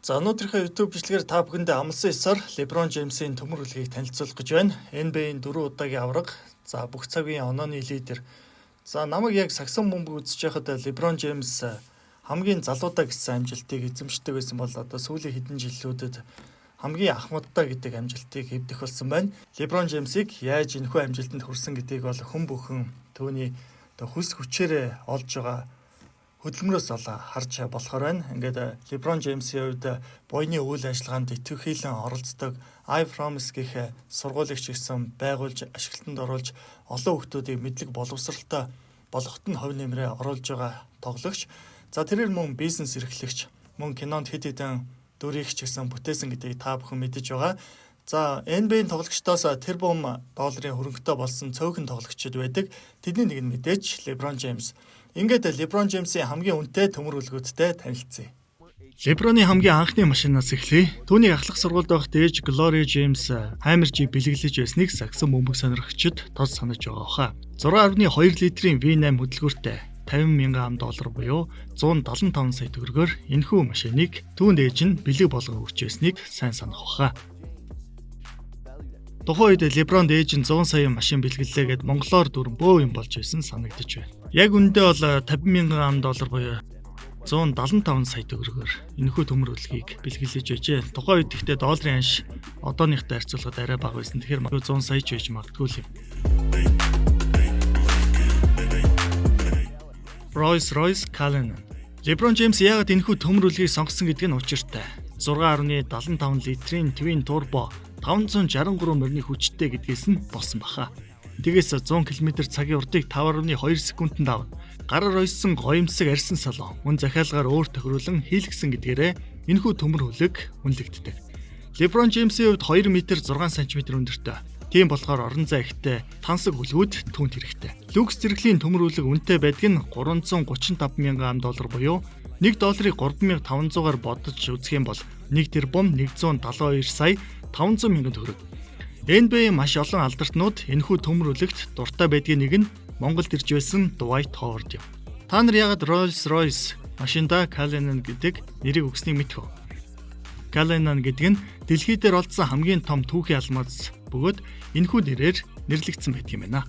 За өнөөдрийнхөө YouTube бичлэгээр та бүхэндээ амлсан ёсоор LeBron James-ийн төмөр үлгийг танилцуулах гэж байна. NBA-ийн 4 удаагийн аварга, за бүх цагийн онооны лидер. За намайг яг сагсан бөмбөг үзэж байхад LeBron James хамгийн залуудаа гэсэн амжилтыг эзэмшдэг байсан бол одоо сүүлийн хэдэн жилүүдэд хамгийн ахмадтай гэдэг амжилтыг эвдэх болсон байна. LeBron James-ийг яаж энэхүү амжилтанд хүрсэн гэдгийг бол хүн бүхэн түүний хүс хүчээрээ олж байгаа хөдөлмөрөөс харж болохоор байна. Ингээд LeBron James-ийн хувьд буйны үйл ажиллагаанд идэвхжүүлэн оролцдог I Promise гэх сургуулийн гэсэн байгуулж ашиглалтанд оруулж олон хүүхдүүдийг мэдлэг боловсралтай болгоход нь хувь нэмрээ оруулж байгаа тоглогч. За тэрээр мөн бизнес эрхлэгч, мөн кинонд хэд хэдэн дүрийг ч гэсэн бүтээсэн гэдгийг та бүхэн мэдэж байгаа. За NBA-ийн тоглогчдоос тэрбум долларын хөрөнгөтэй болсон цөөхөн тоглогчид байдаг. Тэдний нэг нь мэдээж LeBron James. Ингээд LeBron James-ийн хамгийн үнэтэй төмөр үлгүүдтэй танилцъя. LeBron-ийн хамгийн анхны машинаас эхлэе. Түүний ахлах сургуульд байхад ээж Gloria James Hammer-ийг бэлэглэж байсныг сагсан бөмбөг сонирхогчид тос санаж байгаа хаа. 6.2 литрийн V8 хөдөлгөөртэй $50,000 буюу 175 сая төгрөгөөр энэхүү машиныг түүнд ээж нь бэлэг болгон өгч байсныг сайн санах баха. Тухайн үед LeBron ээж нь 100 сая машин бэлгэллээ гэд монголоор бөө юм болж байсан санагдаж байна. Яг үндэ бол $50,000 буюу 175 сая төгрөгөөр энэхүү төмөр үлгийг бэлгэлж байжээ. Тухайн үед ихтэй долларын анш одооныхтай харьцуулахад арай бага байсан. Тэгэхээр 100 сая ч байж магадгүй юм. Rolls-Royce Cullinan. LeBron James яагаад энэхүү төмөр үлгийг сонгосон гэдг нь учиртай. 6.75 литрийн Twin Turbo 563 морины хүчтэй гэдгээс нь болсон баха. Тэгээс 100 км/цагийн уртыг 5.2 секундэд авна. Гараар ойсон гоёмсог арьсан салон, мөн захиалгаар өөр тохируулан хийлгсэн гэдгээрээ энэхүү төмөр хүлэг үнэлэгддэг. LeBron James-ийн хувьд 2 м 6 см өндөртэй. Тийм болохоор орон зай ихтэй тансаг хүлгүүд түүнд хэрэгтэй. Люкс зэрэглийн төмөр үлэг үнэтэй байдаг нь $335,000 буюу $1 $3,500-аар бодож үзэх юм бол $1,172 сая 500 мянган төгрөг. NBA маш олон алдартнууд энэхүү төмөр үлэгт дуртай байдгийн нэг нь Монголд ирж байсан Dwight Howard юм. Та нар яагаад Rolls-Royce машинда Cullinan гэдэг нэрийг өгснийг мэдэх үү? Cullinan гэдэг нь дэлхий дээр олдсон хамгийн том түүхийн алмаз бөгөөд энэхүү нэрээр нэрлэгдсэн байдаг юм байна.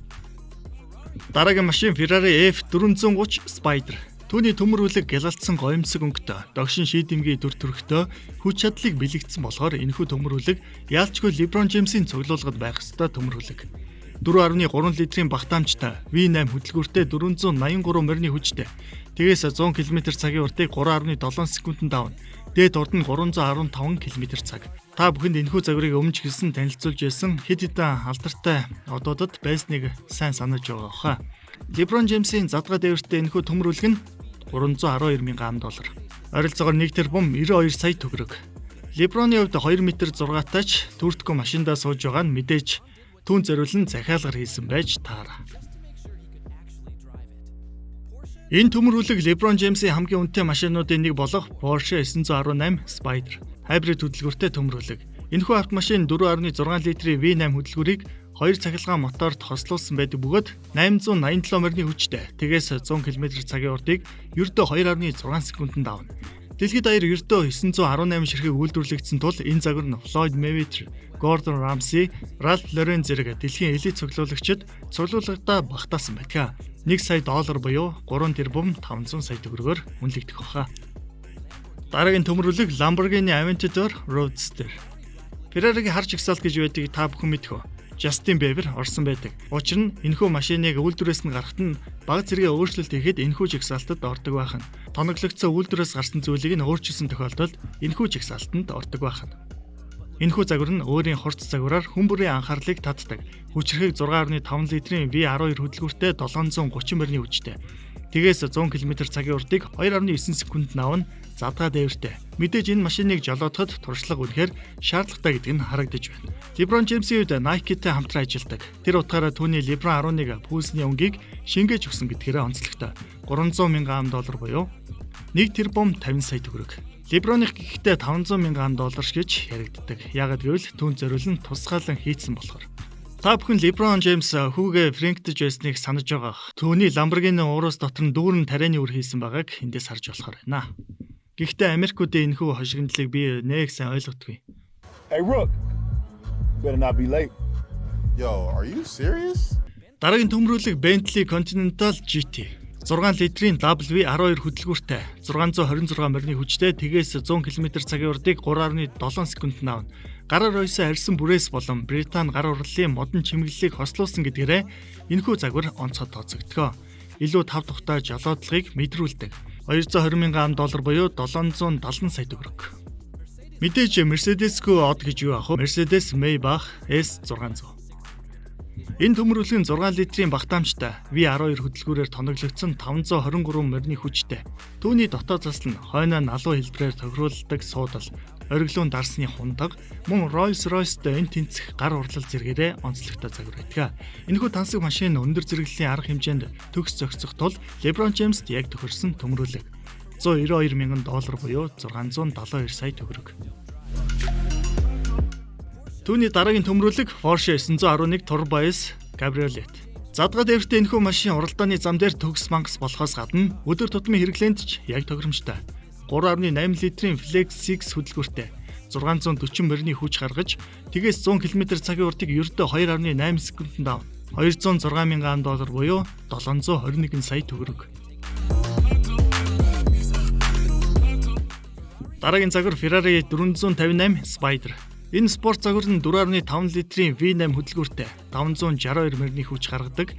Дараагийн машин Ferrari F430 Spider. Түүний төмөр үлэг гялалтсан гоёмсог өнгөтэй, догшин шийдэмгийн дүр төрхтэй хүч чадлыг бэлэгдсэн болохоор энэхүү төмөр үлэг яалчгүй LeBron James-ийн цуглуулгад байх ёстой төмөр үлэг. 4.3 литрийн багтаамжтай V8 хөдөлгөөртэй 483 морины хүчтэй. Тэгээс 100 км/цагийн уртыг 3.7 секундэд авна. Дээд урд нь 315 км/цаг. Та бүхэнд энэхүү загварыг өмнө ч хэлсэн танилцуулж байсан хэд хэдэн алдартай одуудад байсныг сайн санаж байгаа хаа. LeBron James-ийн задгаа дээвэртэй энэхүү төмөр үлэг нь $312,000. Ойролцоогоор $1,92 сая төгрөг. LeBron-ийн хувьд 2 м 6-таач түртгөө машиндаа сууж байгаа нь мэдээж түүн зориулан захиалгаар хийсэн байж таараа. Энэ төмөр үлэг LeBron James-ийн хамгийн үнэтэй машинуудын нэг болох Porsche 918 Spider хайбрид хөдөлгөөртэй төмөр үлэг. Энэхүү автомашин 4.6 литрийн V8 хөдөлгөөрийг 2 цахилгаан моторт хослуулсан байдаг бөгөөд 887 морины хүчтэй. Тэгээс 100 км/цагийн уртыг ердөө 2.6 секундэд авна. Дэлхийд даяар ердөө 918 ширхэг үйлдвэрлэгдсэн тул энэ загвар нь Floyd Mayweather, Gordon Ramsay, Ralph Lauren зэрэг дэлхийн элит цуглуулагчид цуглуулгадаа багтаасан байдаг. $1 сая буюу $3,500 сая төгрөгөөр үнэлэгдэх баха. Дараагийн төмөр үлэг Lamborghini Aventador Roadster. Ferrari-гийн хар жигсаалт гэж байдгийг та бүхэн мэдэх үү? Justin Bieber орсон байдаг. Учир нь энэхүү машиныг үйлдвэрээс нь гаргахад нь бага зэрэг өөрчлөлт хийхэд энэхүү жигсаалтад ордог байх нь. Тоноглогдсон үйлдвэрээс гарсан зүйлийг нь өөрчилсөн тохиолдолд энэхүү жигсаалтанд ордог байх нь. Энэхүү загвар нь өөрийн хурц загвараар хүн бүрийн анхаарлыг татдаг. Хүчирхэг 6.5 литрийн V12 хөдөлгөөртэй 730 морины хүчтэй. Тэгээс 100 км/цагийн уртыг 2.9 секундэд авна. Задгаа дээвэртэй. Мэдээж энэ машиныг жолоодоход туршлага үнэхээр шаардлагатай гэдэг нь харагдаж байна. LeBron James-ийн үед Nike-тэй хамтран ажилладаг. Тэр утгаараа түүний LeBron 11 пүүлсний өнгийг шингээж өгсөн гэдгээрээ онцлогтой. $300,000 буюу $1,50 сая төгрөг. LeBron-ыг гэхдээ $500,000 гэж яригддаг. Яагаад гэвэл түүнд зориулан тусгаалan хийцэн болохоор. Та бүхэн LeBron James хүүгээ фрэнктэж байсныг санаж байгаа. Түүний Lamborghini уурус дотор нь дүүрэн тарианы үр хийсэн байгааг эндээс харж болохоор байна. Гэхдээ Америкуудын энэхүү хошигнолыг би нэг сайн ойлгохгүй. Hey, Rook. Better not be late. Yo, are you serious? Дараагийн төмрүүлэг Bentley Continental GT. 6 литрийн W12 хөдөлгүүртэй 626 морины хүчтэй тэгээс 100 км/цагийн урдыг 3.7 секунд навна. Гараар ойсон арьсан бүрээс болон Британи гар урлалын модон чимэглэлийг хослуулсан гэдгээрээ энэхүү загвар онцгой тооцогдгоо. Илүү тав тухтай жолоодлогыг мэдрүүлдэг. $220,000 буюу 770 сая төгрөг. Мэдээж Mercedes-гүй од гэж юу ах вэ? Mercedes Maybach S600. Энэ төмрүүлгийн 6 литрийн багтаамжтай V12 хөдөлгүүрээр тоноглогдсон 523 морины хүчтэй. Түүний дотоод засал нь хойноо налуу хэлбэрээр тохируулдаг суудал, ориглон дарсны хундаг, мөн Rolls-Royce-тэй энэ тэнцэх гар урлал зэрэгээрээ онцлогтой загвар байдаг. Энэхүү тансаг машин өндөр зэрэглэлийн арга хэмжээнд төгс зохицох тул LeBron James-д яг тохирсон төмрүүлэг. $192,000 буюу 672 сая төгрөг. Түүний дараагийн төмрүүлэг Porsche 911 Turbo S Cabriolet. Задгаа дээвртэй энэхүү машин уралдааны зам дээр төгс мангас болохоос гадна өдөр тутмын хэрэглээнд ч яг тохиромжтой. 3.8 литрийн Flex 6 хөдөлгүүртэй 640 морины хүч гаргаж тэгээс 100 км/цагийн урдыг ердөө 2.8 секундэд авна. $206,000 буюу 721 сая төгрөг. Дараагийн загвар Ferrari 458 Spider. Энэ спорт загвар нь 4.5 литрийн V8 хөдөлгүүртэй 562 морины хүч гаргадаг.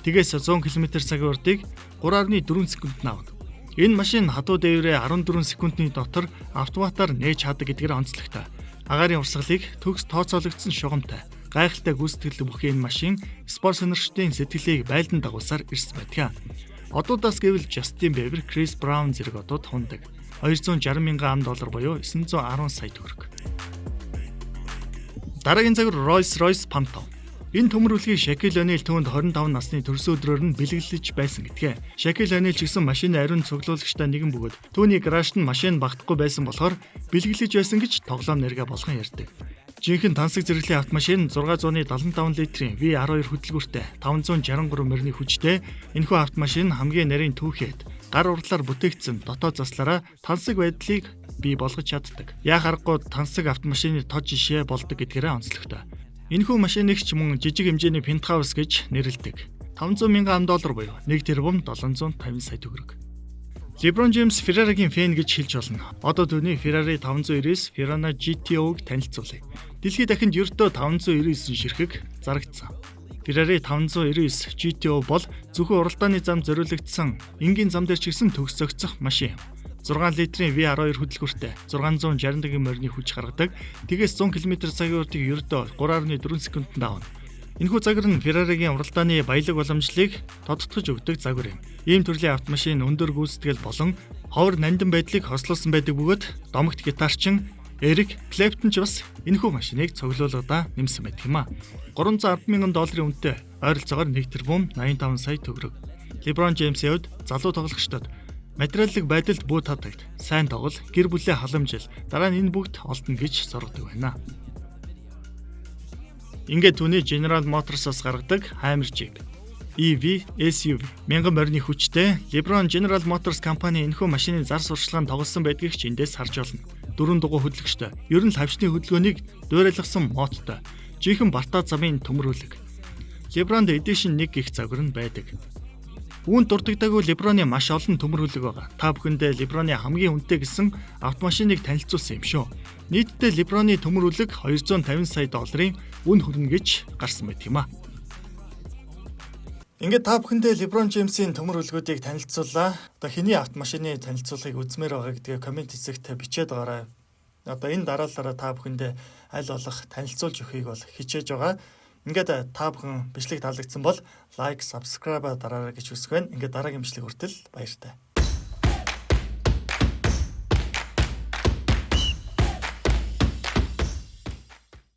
Тэгээс 100 км/цагийн урдыг 3.4 секундэд авна. Энэ машин хадуу дээврээ 14 секундын дотор автоматар нээж чаддаг гэдгээр онцлогтой. Агаарын урсгалыг төгс тооцоологдсон шугамтай. Гайхалтай гүйцэтгэл бүхий энэ машин спорт сонирхчдын сэтгэлийг байлдан дагуулсаар ирсэн байдаг. Одуудаас гэвэл Justin Bieber, Chris Brown зэрэг одууд хундаг. $260,000 буюу 910 сая төгрөг. Дараагийн загвар Rolls-Royce Phantom. Энэ төмрүүлгийг Shaquille O'Neal түүнд 25 насны төрсөн өдрөөр нь бэлэглэж байсан гэдгээ. Shaquille O'Neal ч гэсэн машины ариун цуглуулагчтай нэгэн бөгөөд түүний гаражт нь машин багтахгүй байсан болохоор бэлэглэж байсан гэж тоглоом нэргээ болгон ярьдаг. Жинхэнэ тансаг зэрэглэлийн автомашин 675 литрийн V12 хөдөлгүүртэй 563 морины хүчтэй. Энэхүү автомашин хамгийн нарийн түүхэд гар урлалаар бүтээгдсэн дотоод заслаараа тансаг байдлыг бий болгож чаддаг. Яа харахгүй тансаг автомашины тод жишээ болдог гэдгээрээ онцлогтой. Энэхүү машиныг ч мөн жижиг хэмжээний Penthouse гэж нэрлэдэг. $500,000 буюу 1 тэрбум 750 сая төгрөг. LeBron James Ferrari-гийн фэн гэж хэлж болно. Одоо түүний Ferrari 599 Verona GTO-г танилцуулъя. Дэлхийд дахинд ердөө 599 ширхэг зарагдсан. Ferrari 599 GTO бол зөвхөн уралдааны зам зориулагдсан энгийн зам дээр ч гэсэн төгс зохицох машин. 6 литрийн V12 хөдөлгүүртэй 661 морины хүч гаргадаг. Тэгээс 100 км/цагийн урдыг ердөө 3.4 секундэд авна. Энэхүү загвар нь Ferrari-гийн уралдааны баялаг боломжлыг тодтогч өгдөг загвар юм. Ийм төрлийн автомашин өндөр гүйцэтгэл болон ховор нандин байдлыг хослуулсан байдаг бөгөөд домогт гитарчин Eric Clapton ч бас энэхүү машиныг цуглуулгадаа нэмсэн байдаг юм а. $310,000 үнэтэй ойролцоогоор 1 тэрбум 85 сая төгрөг. LeBron James-ийн хувьд залуу тоглогчдод материаллык байдалд бүү татагт, сайн тоглол, гэр бүлээ халамжил, дараа нь энэ бүгд олдно гэж зоргодог байна. Ингээд түүний General Motors-аас гаргадаг Hammer Jeep EV SUV 1000 морины хүчтэй LeBron General Motors компани энэхүү машины зар сурталчилгаанд тоглосон байдгийг ч эндээс харж болно. 4 дугуй хөдөлгөчтэй, ер нь лавчны хөдөлгөөнийг дуурайлгасан модтой, жинхэнэ бартаа замын төмрүүлэг. LeBron Edition 1 гэх загвар нь байдаг. Үүнд дурддаггүй LeBron-ы маш олон төмрүүлэг байгаа. Та бүхэндээ LeBron-ы хамгийн үнэтэй гэсэн автомашиныг танилцуулсан юм шүү. Нийтдээ LeBron-ы төмрүүлэг $250 сая үн хүрнэ гэж гарсан байт юм а. Ингээд та бүхэндээ LeBron James-ийн төмрүүлгүүдийг танилцууллаа. Одоо хэний автомашины танилцуулгыг үзмээр байгаа гэдгээ комент хэсэгт бичээд байгаарай. Одоо энэ дараалалаараа та бүхэндээ аль болох танилцуулж өгөхийг бол хичээж байгаа. Ингээд та бүхэн бичлэг таалагдсан бол лайк, subscribe дараарай гэж хүсэх байна. Ингээд дараагийн бичлэг хүртэл баяртай.